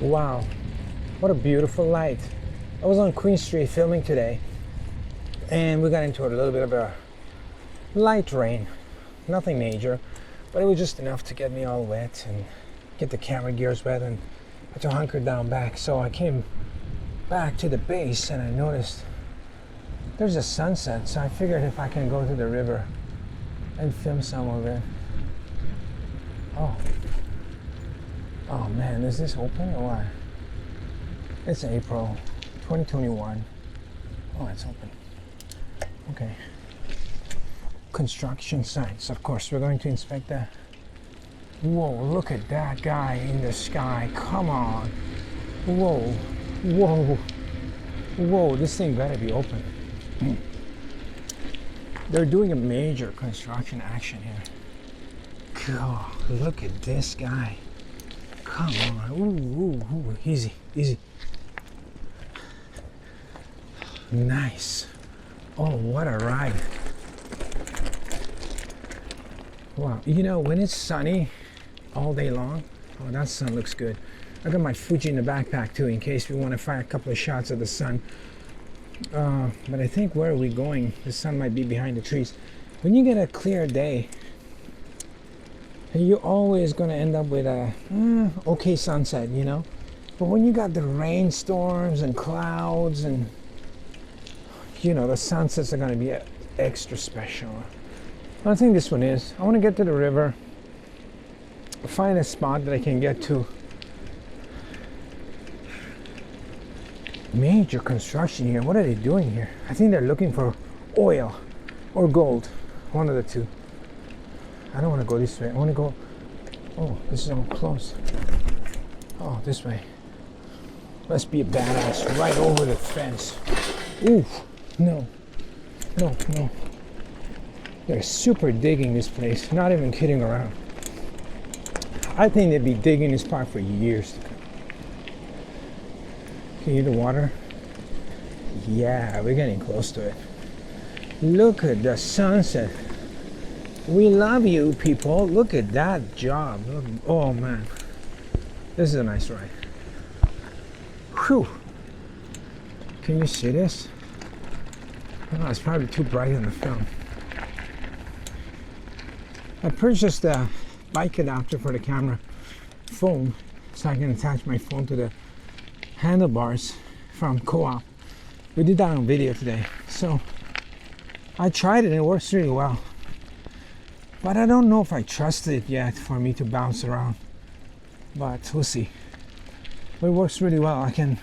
Wow, what a beautiful light. I was on Queen Street filming today, and we got into a little bit of a light rain. Nothing major, but it was just enough to get me all wet and get the camera gears wet, and I had to hunker down back. So I came back to the base and I noticed there's a sunset, so I figured if I can go to the river and film some of it. Oh man, is this open or what? It's April 2021. Oh, it's open. Okay. Construction sites. Of course, we're going to inspect that. Whoa, look at that guy in the sky. Come on. Whoa, whoa, whoa, this thing better be open. They're doing a major construction action here. God, look at this guy. Come on. Ooh, easy, easy. Nice. Oh, what a ride. Wow, you know, when it's sunny all day long, oh, that sun looks good. I got my Fuji in the backpack too, in case we want to fire a couple of shots of the sun. But I think where are we going? The sun might be behind the trees. When you get a clear day, you're always going to end up with a okay sunset, you know. But when you got the rainstorms and clouds, and you know, the sunsets are going to be extra special. I think this one is. I want to get to the river, find a spot that I can get to. Major construction here. What are they doing here? I think they're looking for oil or gold, one of the two. I don't want to go this way. I want to go, oh, this is all closed. Oh, this way. Let's be a badass right over the fence. Ooh, no, no, no. They're super digging this place, not even kidding around. I think they'd be digging this park for years to come. Can you hear the water? Yeah, we're getting close to it. Look at the sunset. We love you, people. Look at that job. Look, oh man, this is a nice ride. Whew. Can you see this? Oh, it's probably too bright in the film. I purchased a bike adapter for the camera phone, so I can attach my phone to the handlebars from Co-op. We did that on video today. So I tried it and it works really well. But I don't know if I trust it yet for me to bounce around. But we'll see. But it works really well. I can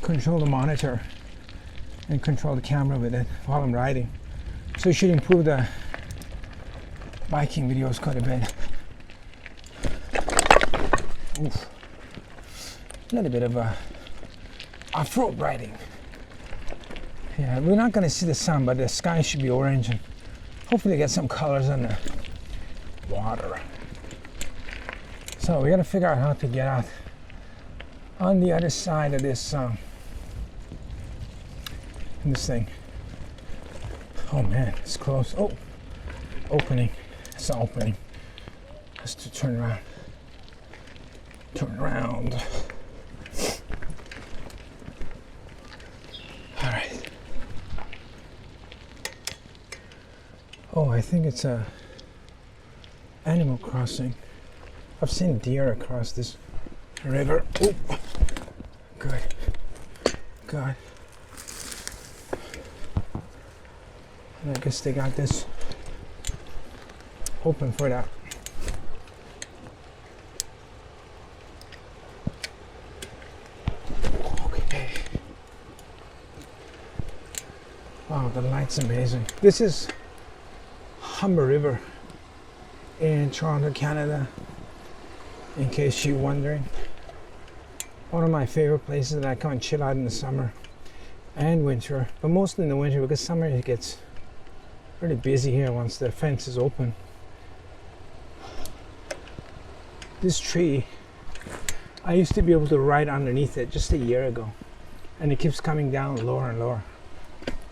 control the monitor and control the camera with it while I'm riding. So it should improve the biking videos quite a bit. Oof. A little bit of off-road riding. Yeah, we're not going to see the sun, but the sky should be orange, and hopefully get some colors on the water. So we got to figure out how to get out on the other side of this thing. Oh man, it's close. Oh, opening. It's an opening. Has to turn around. Turn around. All right. Oh, I think it's a Animal Crossing. I've seen deer across this river. Oh, good. God. And I guess they got this open for that. Okay. Wow, the light's amazing. This is Humber River in Toronto, Canada, in case you're wondering. One of my favorite places that I come and chill out in the summer and winter, but mostly in the winter, because summer it gets really busy here once the fence is open. This tree, I used to be able to ride underneath it just a year ago, and it keeps coming down lower and lower.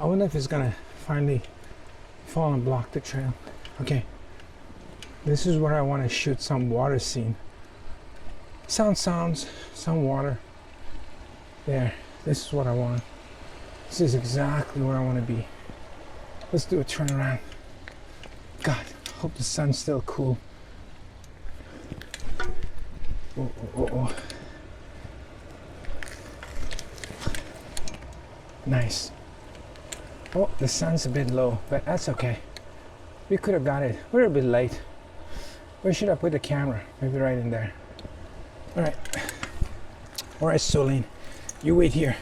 I wonder if it's gonna finally fall and block the trail. Okay, this is where I want to shoot some water scene. sounds, some water. There, this is what I want. This is exactly where I want to be. Let's do a turn around. God, hope the sun's still cool. Oh. Nice. Oh, the sun's a bit low, but that's okay. We could have got it. We're a bit late. Where should I put the camera? Maybe right in there. All right. Solene, you wait here.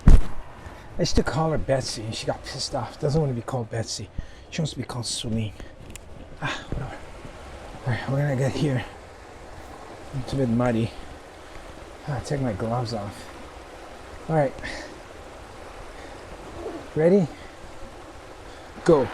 I used to call her Betsy, and she got pissed off. Doesn't want to be called Betsy. She wants to be called Solene. Whatever. All right, we're gonna get here. It's a bit muddy. Take my gloves off. All right. Ready? Go.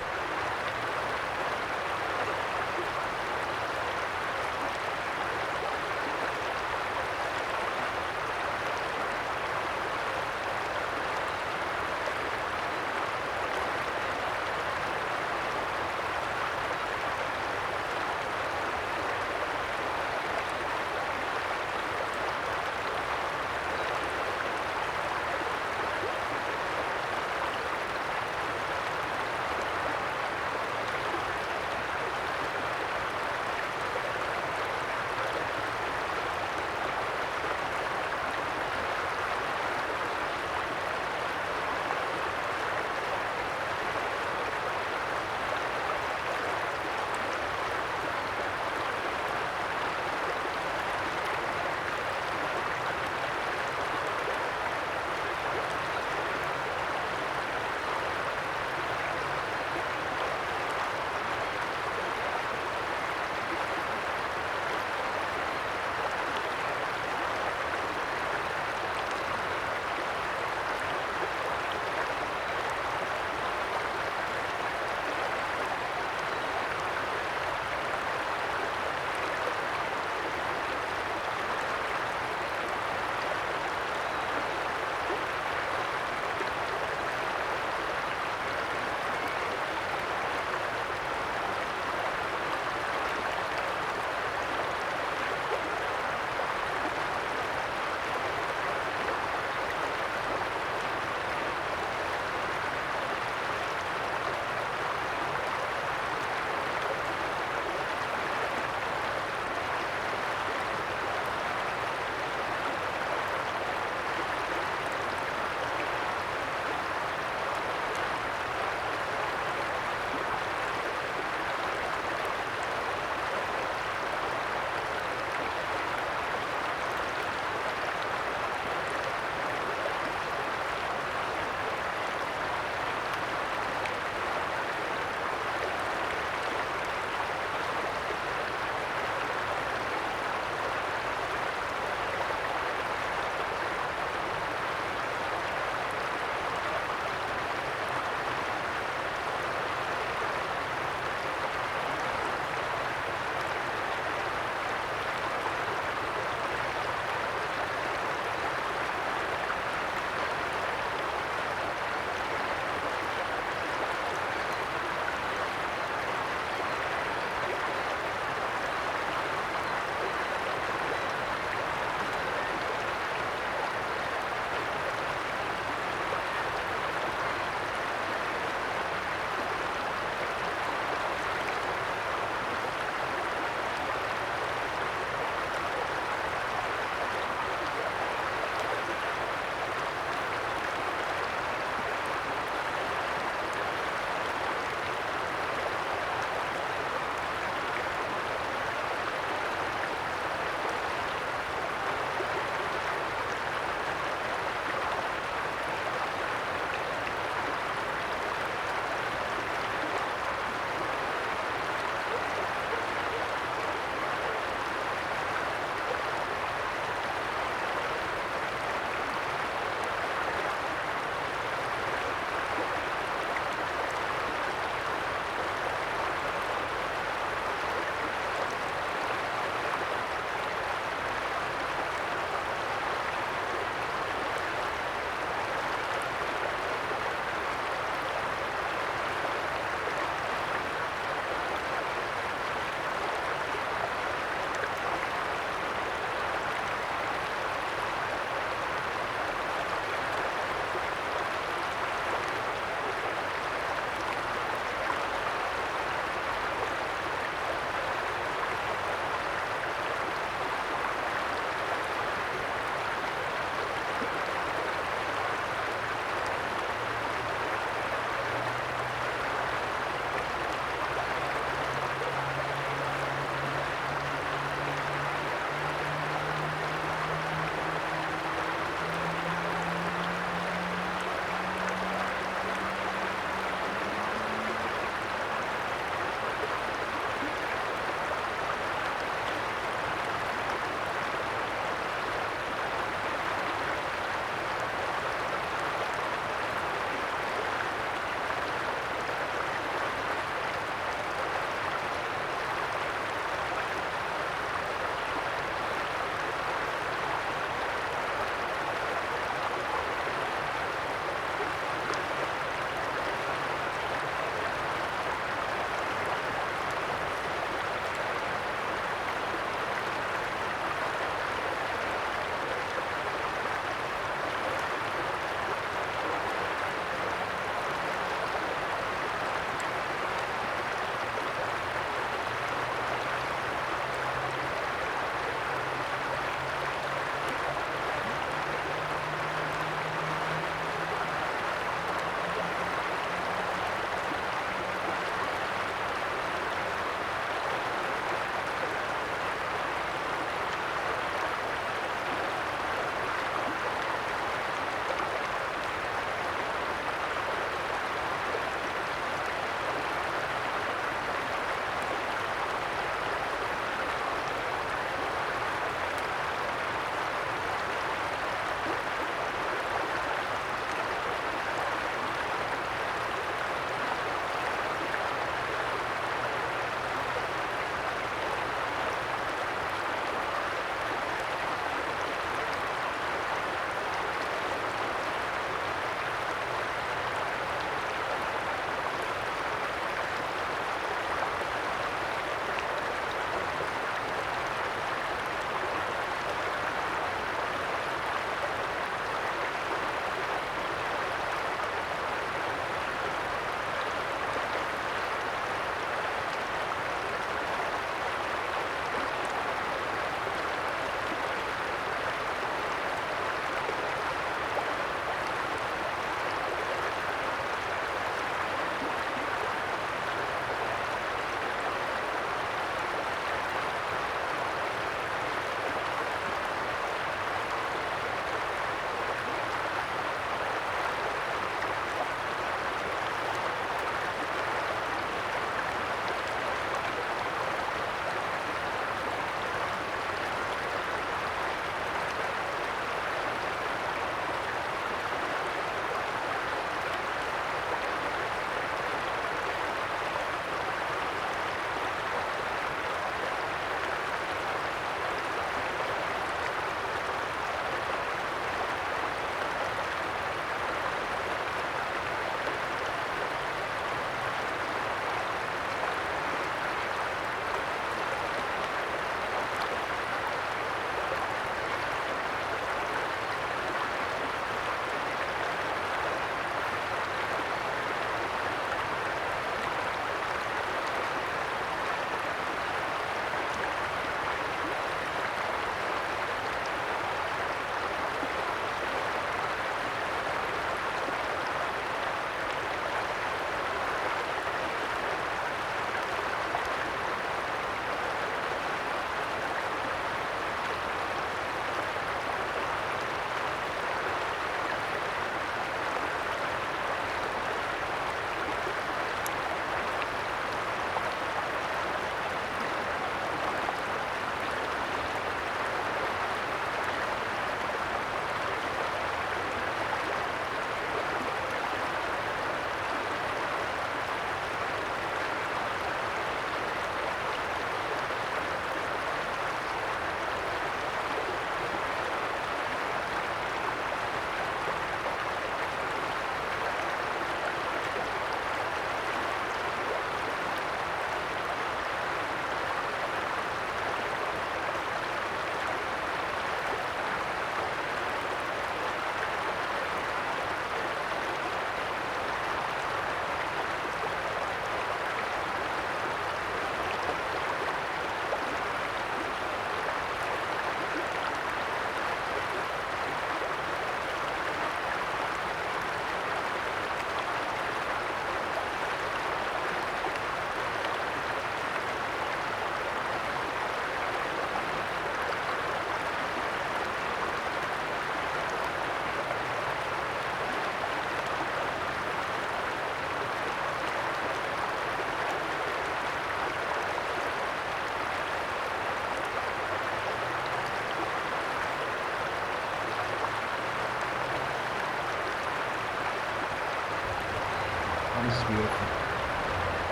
beautiful.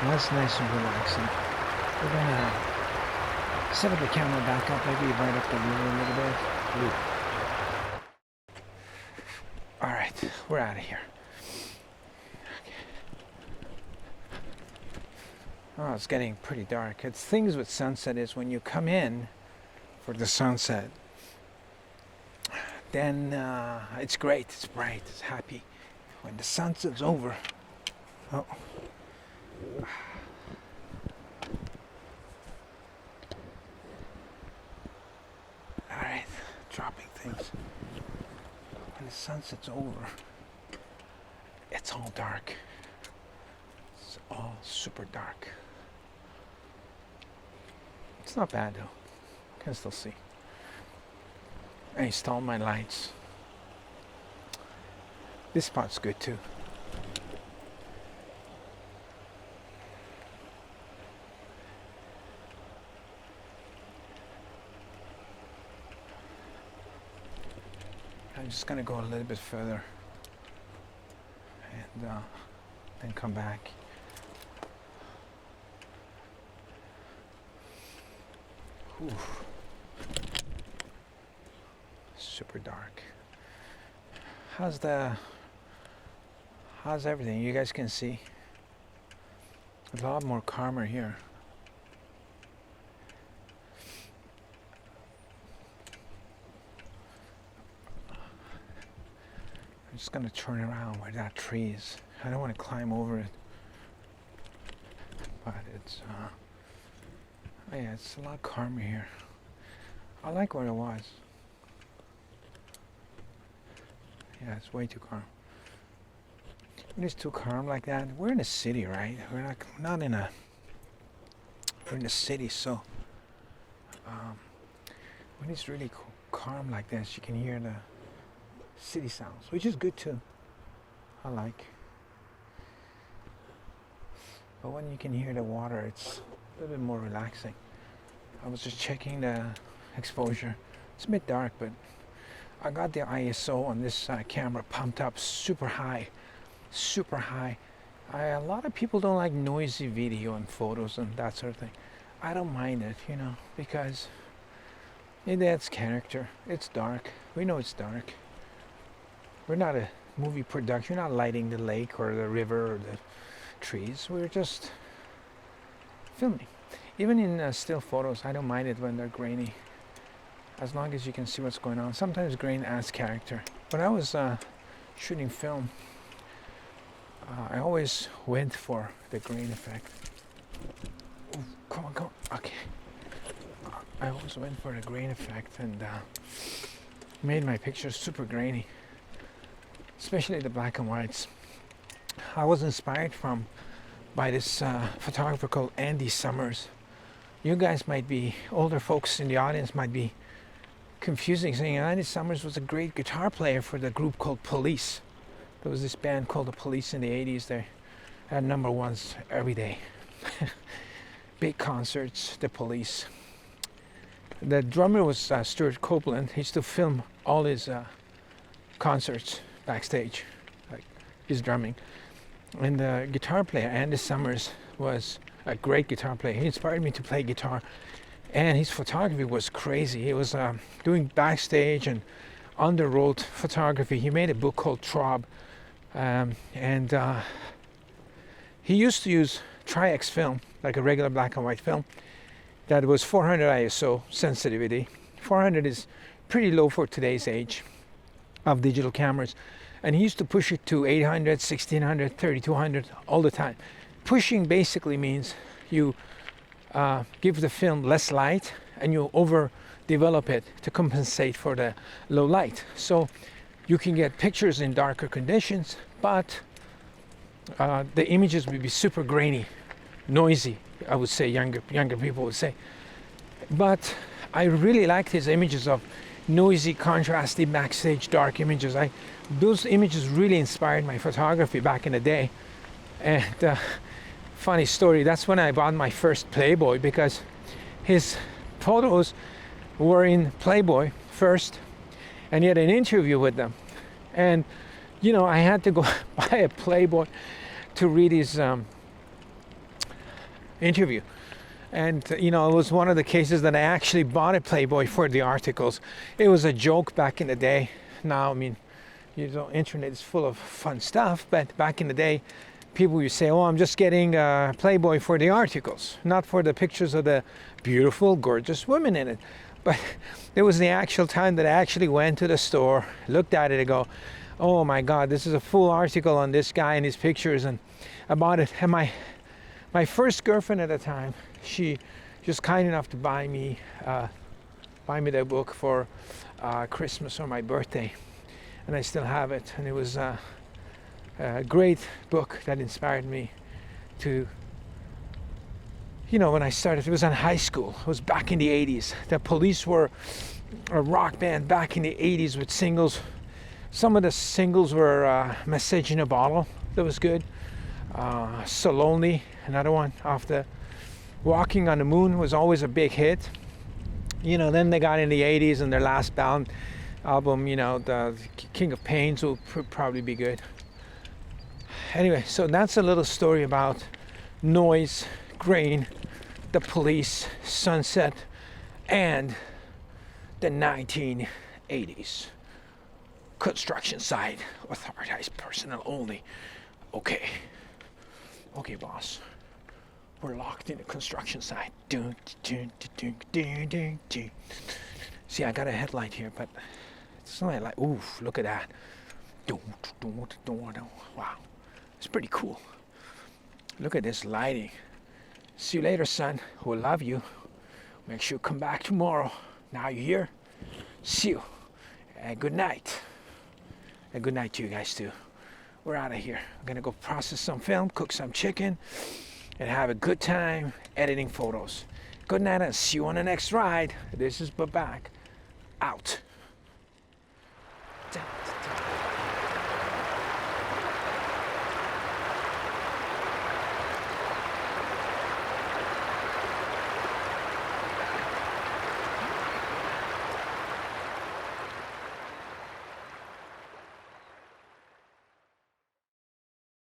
That's nice and relaxing. We're gonna set up the camera back up, maybe right up the river a little bit. Ooh. All right, we're out of here. Okay. Oh, it's getting pretty dark. It's things with sunset is when you come in for the sunset, then it's great, it's bright, it's happy. When the sunset's over, oh. Alright, dropping things. When the sunset's over, it's all dark. It's all super dark. It's not bad though. Can still see. I installed my lights. This spot's good too. I'm just gonna go a little bit further and then come back. Whew. Super dark. How's everything? You guys can see a lot more calmer here. I'm just gonna turn around where that tree is. I don't want to climb over it, but it's oh yeah, it's a lot calmer here. I like where it was. Yeah, it's way too calm. When it's too calm like that, we're in a city, right? We're not in a. We're in a city, so when it's really calm like this, you can hear the city sounds, which is good too. I like. But when you can hear the water, it's a little bit more relaxing. I was just checking the exposure. It's a bit dark, but I got the ISO on this camera pumped up super high, super high. A lot of people don't like noisy video and photos and that sort of thing. I don't mind it, you know, because it adds character. It's dark. We know it's dark. We're not a movie production. We're not lighting the lake or the river or the trees. We're just filming. Even in still photos, I don't mind it when they're grainy, as long as you can see what's going on. Sometimes grain adds character. When I was shooting film, I always went for the grain effect. Ooh, come on, okay. I always went for the grain effect and made my pictures super grainy, especially the black and whites. I was inspired by this photographer called Andy Summers. You guys might be, older folks in the audience might be confusing, saying Andy Summers was a great guitar player for the group called Police. There was this band called the Police in the 80s. They had number ones every day. Big concerts, the Police. The drummer was Stuart Copeland. He used to film all his concerts backstage, like his drumming. And the guitar player, Andy Summers, was a great guitar player. He inspired me to play guitar, and his photography was crazy. He was doing backstage and on the road photography. He made a book called Traub, and he used to use Tri-X film, like a regular black and white film, that was 400 ISO sensitivity. 400 is pretty low for today's age of digital cameras. And he used to push it to 800, 1600, 3200 all the time. Pushing basically means you give the film less light and you overdevelop it to compensate for the low light. So you can get pictures in darker conditions, but the images would be super grainy, noisy, I would say, younger people would say. But I really liked his images of noisy, contrasty, backstage, dark images. Those images really inspired my photography back in the day. And funny story, that's when I bought my first Playboy, because his photos were in Playboy first, and he had an interview with them. And, you know, I had to go buy a Playboy to read his interview. And you know, it was one of the cases that I actually bought a Playboy for the articles. It was a joke back in the day. Now, I mean, you know, internet is full of fun stuff, but back in the day, people would say, oh, I'm just getting Playboy for the articles, not for the pictures of the beautiful, gorgeous women in it. But it was the actual time that I actually went to the store, looked at it and go, oh my God, this is a full article on this guy and his pictures, and I bought it. And my first girlfriend at the time, she was kind enough to buy me the book for Christmas or my birthday, and I still have it. And it was a great book that inspired me to, you know, when I started, it was in high school. It was back in the 80s. The Police were a rock band back in the 80s with singles. Some of the singles were Message in a Bottle, that was good. So Lonely, another one off the Walking on the Moon was always a big hit. You know, then they got in the 80s and their last album, you know, the King of Pains will probably be good. Anyway, so that's a little story about Noise, Grain, the Police, Sunset, and the 1980s. Construction site, authorized personnel only. Okay, boss. We're locked in the construction site. See, I got a headlight here, but it's not like, oof, look at that. Wow, it's pretty cool. Look at this lighting. See you later, son. We'll love you. Make sure you come back tomorrow. Now you're here. See you. And good night. And good night to you guys too. We're out of here. I'm gonna go process some film, cook some chicken, and have a good time editing photos. Good night and see you on the next ride. This is Babak. Out.